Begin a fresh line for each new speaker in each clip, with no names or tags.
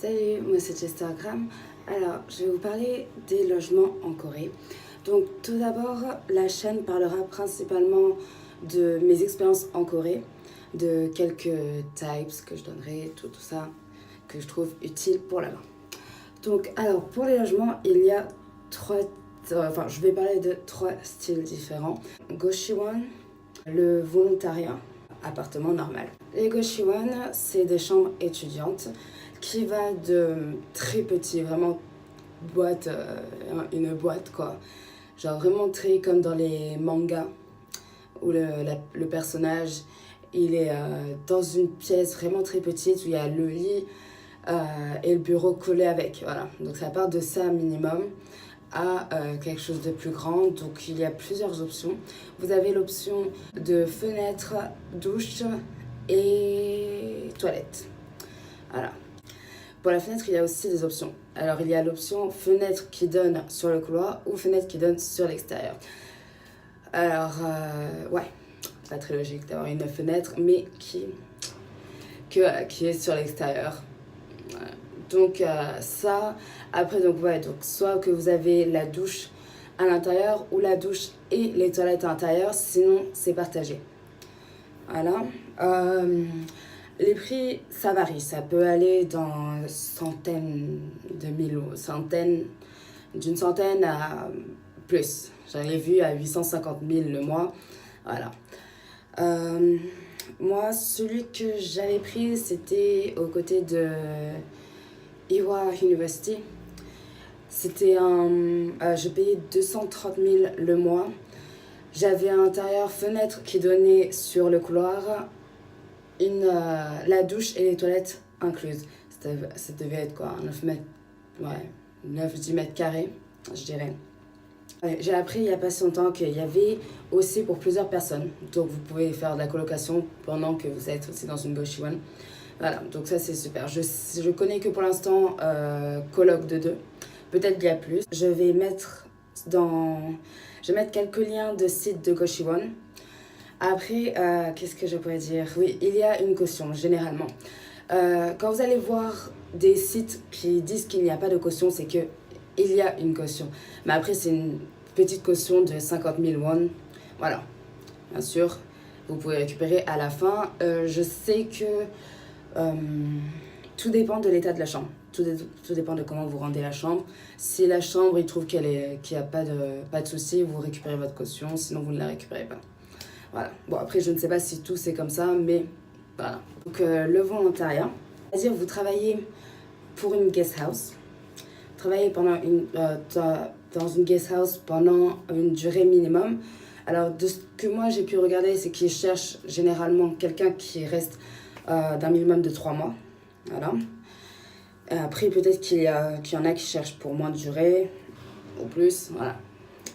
Salut, moi c'est Chestergram. Alors, je vais vous parler des logements en Corée. Donc, tout d'abord, la chaîne parlera principalement de mes expériences en Corée, de quelques types que je donnerai, tout ça que je trouve utile pour là-bas. Donc, alors, pour les logements, il y a je vais parler de trois styles différents. Goshiwon, le volontariat, appartement normal. Les Goshiwon, c'est des chambres étudiantes qui va de très petit, vraiment boîte, une boîte quoi. Genre vraiment très comme dans les mangas où le personnage il est dans une pièce vraiment très petite où il y a le lit et le bureau collé avec. Voilà. Donc ça part de ça minimum à quelque chose de plus grand. Donc il y a plusieurs options. Vous avez l'option de fenêtre, douche et toilette. Voilà. Pour la fenêtre, il y a aussi des options. Alors, il y a l'option fenêtre qui donne sur le couloir ou fenêtre qui donne sur l'extérieur. Alors, ouais, pas très logique d'avoir une fenêtre, mais qui est sur l'extérieur. Voilà. Donc, ça, après, donc, ouais, donc, soit que vous avez la douche à l'intérieur ou la douche et les toilettes à l'intérieur, sinon, c'est partagé. Voilà. Les prix, ça varie. Ça peut aller dans centaines de mille ou d'une centaine à plus. J'en ai vu à 850 000 le mois. Voilà. Moi, celui que j'avais pris, c'était aux côtés de Ewha University. C'était je payais 230 000 le mois. J'avais à l'intérieur fenêtre qui donnait sur le couloir. La douche et les toilettes incluses. Ça devait être quoi, 9-10 mètres carrés, je dirais. Ouais, j'ai appris il n'y a pas si longtemps qu'il y avait aussi pour plusieurs personnes. Donc vous pouvez faire de la colocation pendant que vous êtes aussi dans une Goshiwon. Voilà, donc ça c'est super. Je connais que pour l'instant coloc de 2. Peut-être qu'il y a plus. Je vais mettre quelques liens de sites de Goshiwon. Après, qu'est-ce que je pourrais dire? Oui, il y a une caution, généralement. Quand vous allez voir des sites qui disent qu'il n'y a pas de caution, c'est qu'il y a une caution. Mais après, c'est une petite caution de 50 000 won. Voilà. Bien sûr, vous pouvez récupérer à la fin. Je sais que tout dépend de l'état de la chambre. Tout dépend de comment vous rendez la chambre. Si la chambre, il trouve qu'il n'y a pas de souci, vous récupérez votre caution. Sinon, vous ne la récupérez pas. Voilà. Bon, après, je ne sais pas si tout c'est comme ça, mais voilà. Donc, le volontariat, c'est-à-dire vous travaillez pour une guest house. Vous travaillez dans une guest house pendant une durée minimum. Alors, de ce que moi j'ai pu regarder, c'est qu'ils cherchent généralement quelqu'un qui reste d'un minimum de 3 mois. Voilà. Après, peut-être qu'il y en a qui cherchent pour moins de durée ou plus. Voilà.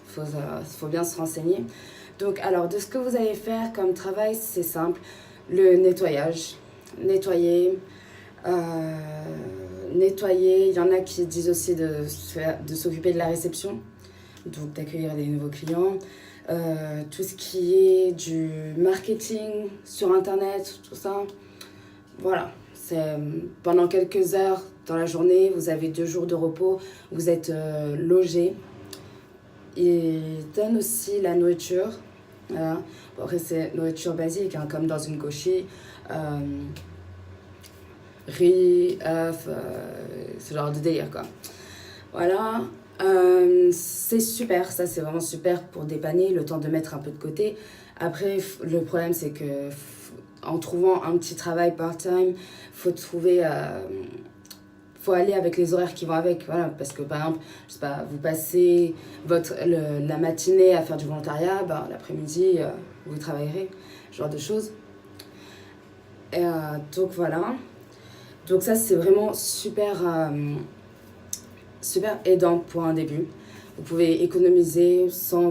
Faut bien se renseigner. Donc, alors, de ce que vous allez faire comme travail, c'est simple. Le nettoyage. Nettoyer. Il y en a qui disent aussi de s'occuper de la réception. Donc, d'accueillir des nouveaux clients. Tout ce qui est du marketing sur Internet, tout ça. Voilà. C'est pendant quelques heures dans la journée, vous avez 2 jours de repos. Vous êtes logé. Ils donnent aussi la nourriture. Voilà. Bon, après, c'est nourriture basique, hein, comme dans une goshi. Riz, œufs, ce genre de délire, quoi. Voilà. C'est super, ça, c'est vraiment super pour dépanner, le temps de mettre un peu de côté. Après, le problème, c'est que en trouvant un petit travail part-time, faut aller avec les horaires qui vont avec, voilà, parce que par exemple, je sais pas, vous passez la matinée à faire du volontariat, ben, l'après-midi, vous travaillerez, ce genre de choses. Et, donc voilà. Donc ça, c'est vraiment super aidant pour un début. Vous pouvez économiser vous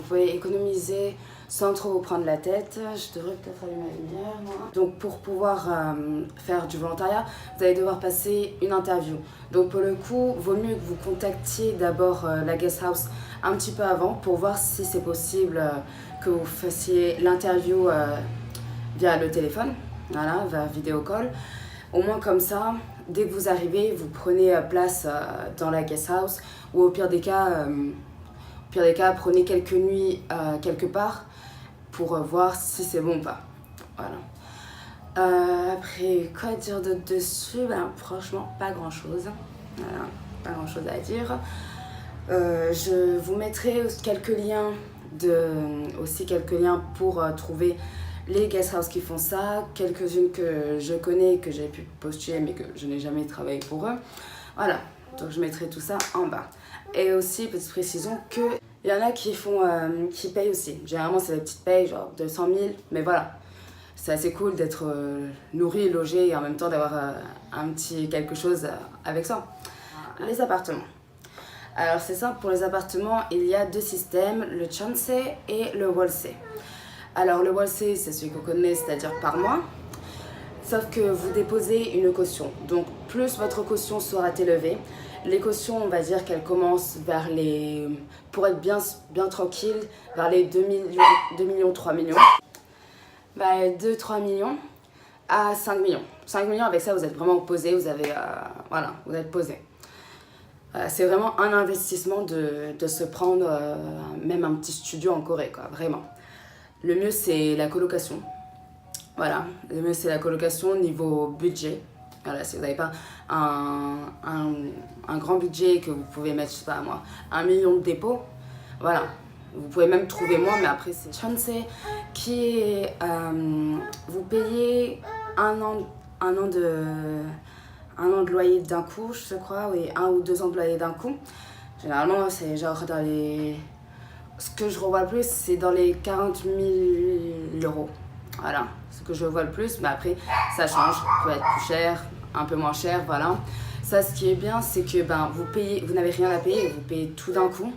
pouvez économiser sans trop vous prendre la tête. Je devrais peut-être allumer la lumière, moi. Donc pour pouvoir faire du volontariat, vous allez devoir passer une interview. Donc pour le coup, vaut mieux que vous contactiez d'abord la guest house un petit peu avant pour voir si c'est possible que vous fassiez l'interview via le téléphone, voilà, via vidéo call. Au moins comme ça, dès que vous arrivez, vous prenez place dans la guest house, ou au pire des cas, prenez quelques nuits quelque part pour voir si c'est bon ou pas. Voilà. Après, quoi dire d'autre dessus? Franchement, pas grand chose. Voilà, pas grand chose à dire. Je vous mettrai quelques liens pour trouver les guest house qui font ça, quelques-unes que je connais, que j'ai pu postuler mais que je n'ai jamais travaillé pour eux. Voilà, donc je mettrai tout ça en bas. Et aussi, petite précision, qu'il y en a qui payent aussi. Généralement, c'est des petites payes, genre 200 000, mais voilà. C'est assez cool d'être nourri, logé et en même temps d'avoir un petit quelque chose avec ça. Les appartements. Alors c'est simple, pour les appartements, il y a 2 systèmes, le Chance et le Walse. Alors le Walse, c'est celui qu'on connaît, c'est-à-dire par mois, sauf que vous déposez une caution. Donc plus votre caution sera élevée, les cautions, on va dire qu'elles commencent vers les, pour être bien tranquille, vers les 2 millions, 3 millions. 2-3 millions à 5 millions. 5 millions, avec ça, vous êtes vraiment posé, vous avez, voilà, vous êtes posé. C'est vraiment un investissement de se prendre même un petit studio en Corée, quoi, vraiment. Le mieux, c'est la colocation. Voilà, le mieux, c'est la colocation niveau budget. Voilà, si vous n'avez pas un grand budget que vous pouvez mettre, je sais pas moi, 1 million de dépôt, voilà. Vous pouvez même trouver moins, mais après, c'est Chance qui est... vous payez un an de loyer d'un coup, je crois, oui, 1 ou 2 ans de loyer d'un coup. Généralement, c'est genre dans les... Ce que je revois le plus, c'est dans les 40 000 euros. Voilà, ce que je vois le plus, mais après, ça change. Ça peut être plus cher, un peu moins cher, voilà. Ça, ce qui est bien, c'est que vous n'avez rien à payer, vous payez tout d'un coup.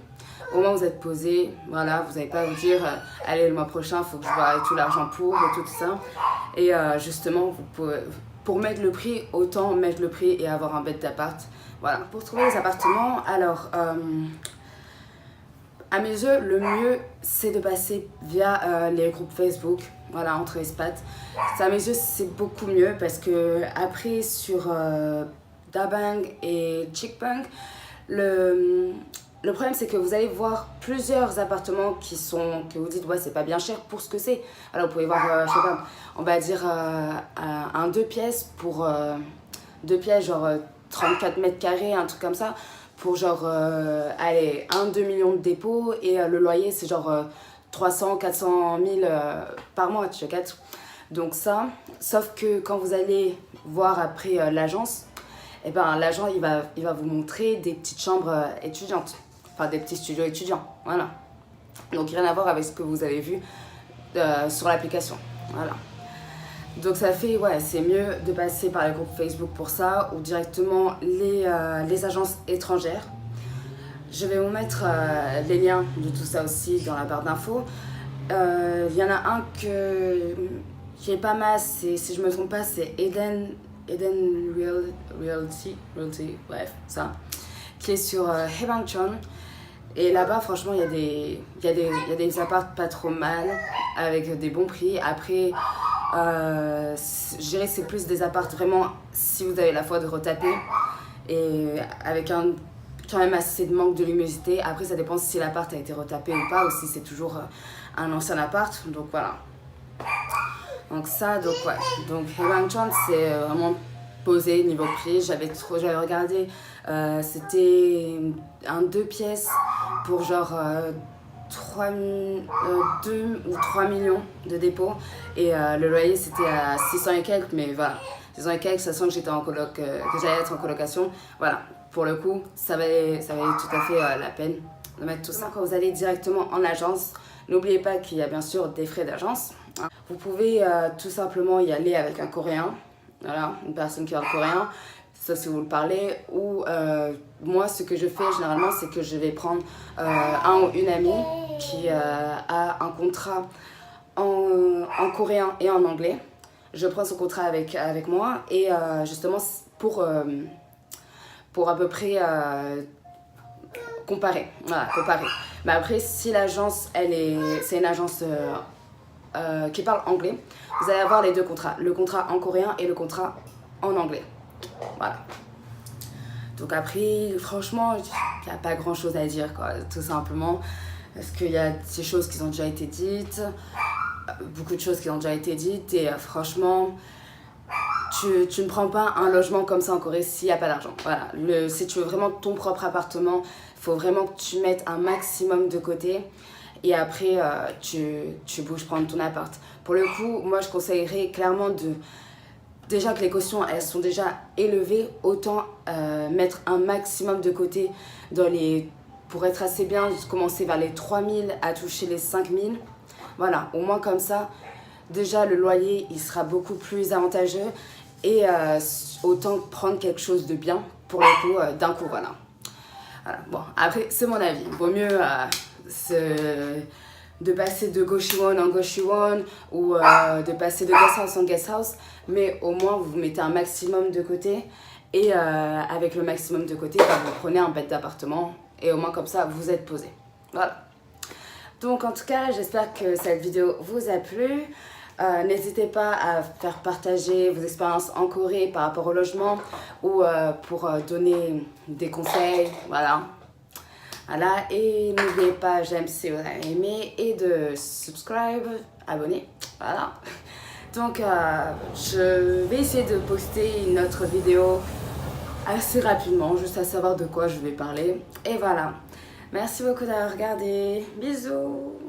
Au moins, vous êtes posé, voilà, vous n'avez pas à vous dire allez, le mois prochain, il faut que je voie tout l'argent pour, et tout ça. Et justement, vous pouvez... Pour mettre le prix, autant mettre le prix et avoir un bête d'appart. Voilà. Pour trouver les appartements, alors, à mes yeux, le mieux, c'est de passer via les groupes Facebook, voilà, entre expats. Ça, à mes yeux, c'est beaucoup mieux parce que après, sur Dabang et Chickbang, le problème, c'est que vous allez voir plusieurs appartements que vous dites, ouais, c'est pas bien cher pour ce que c'est. Alors, vous pouvez voir, je sais pas, on va dire un 2 pièces pour 2 pièces, genre 34 mètres carrés, un truc comme ça, pour genre, allez, 1-2 millions de dépôts et le loyer, c'est genre 300-400 000 par mois, tu vois. Donc ça, sauf que quand vous allez voir après l'agence, eh ben, l'agent, il va vous montrer des petites chambres étudiantes. Enfin, des petits studios étudiants, voilà. Donc, rien à voir avec ce que vous avez vu sur l'application, voilà. Donc, ça fait, ouais, c'est mieux de passer par les groupes Facebook pour ça, ou directement les agences étrangères. Je vais vous mettre les liens de tout ça aussi dans la barre d'infos. Il y en a un qui est pas mal, si je me trompe pas, c'est Eden Realty, bref, ça, qui est sur Haebangchon. Et là-bas, franchement, il y a des apparts pas trop mal, avec des bons prix. Après, je dirais que c'est plus des apparts vraiment, si vous avez la foi de retaper, et avec quand même assez de manque de luminosité. Après, ça dépend si l'appart a été retapé ou pas, ou si c'est toujours un ancien appart. Donc voilà. Donc ça, donc ouais. Donc Haebangchon, c'est vraiment posé niveau prix. J'avais regardé, c'était un 2 pièces pour genre 2 ou 3 millions de dépôt. Et le loyer, c'était à 600 et quelques, mais voilà. 600 et quelques, sachant que j'étais en coloc, que j'allais être en colocation. Voilà, pour le coup, ça valait tout à fait la peine de mettre tout ça. Quand vous allez directement en agence, n'oubliez pas qu'il y a bien sûr des frais d'agence. Vous pouvez tout simplement y aller avec un Coréen, voilà, une personne qui parle coréen, sauf si vous le parlez, ou moi ce que je fais généralement c'est que je vais prendre un ou une amie qui a un contrat en coréen et en anglais. Je prends son contrat avec moi et justement pour à peu près comparer, voilà, comparer. Mais après si l'agence c'est une agence qui parle anglais, vous allez avoir les 2 contrats, le contrat en coréen et le contrat en anglais. Voilà. Donc après, franchement, il n'y a pas grand chose à dire, quoi, tout simplement. Parce qu'il y a ces choses qui ont déjà été dites, beaucoup de choses qui ont déjà été dites, et franchement, tu ne prends pas un logement comme ça en Corée s'il n'y a pas d'argent. Voilà. Si tu veux vraiment ton propre appartement, il faut vraiment que tu mettes un maximum de côté. Et après, tu bouges prendre ton appart. Pour le coup, moi, je conseillerais clairement de... Déjà que les cautions, elles sont déjà élevées, autant mettre un maximum de côté pour être assez bien, commencer vers les 3000 à toucher les 5000. Voilà, au moins comme ça, déjà le loyer, il sera beaucoup plus avantageux et autant prendre quelque chose de bien pour le coup d'un coup, voilà. Voilà. Bon, après, c'est mon avis. Vaut mieux de passer de Goshiwon en Goshiwon ou de passer de guest house en guest house, mais au moins vous mettez un maximum de côté et avec le maximum de côté, vous prenez un bête d'appartement et au moins comme ça vous êtes posé. Voilà. Donc en tout cas, j'espère que cette vidéo vous a plu. N'hésitez pas à faire partager vos expériences en Corée par rapport au logement ou pour donner des conseils, voilà. Voilà, et n'oubliez pas, j'aime si vous avez aimé, et de subscribe, abonner, voilà. Donc, je vais essayer de poster une autre vidéo assez rapidement, juste à savoir de quoi je vais parler. Et voilà. Merci beaucoup d'avoir regardé. Bisous.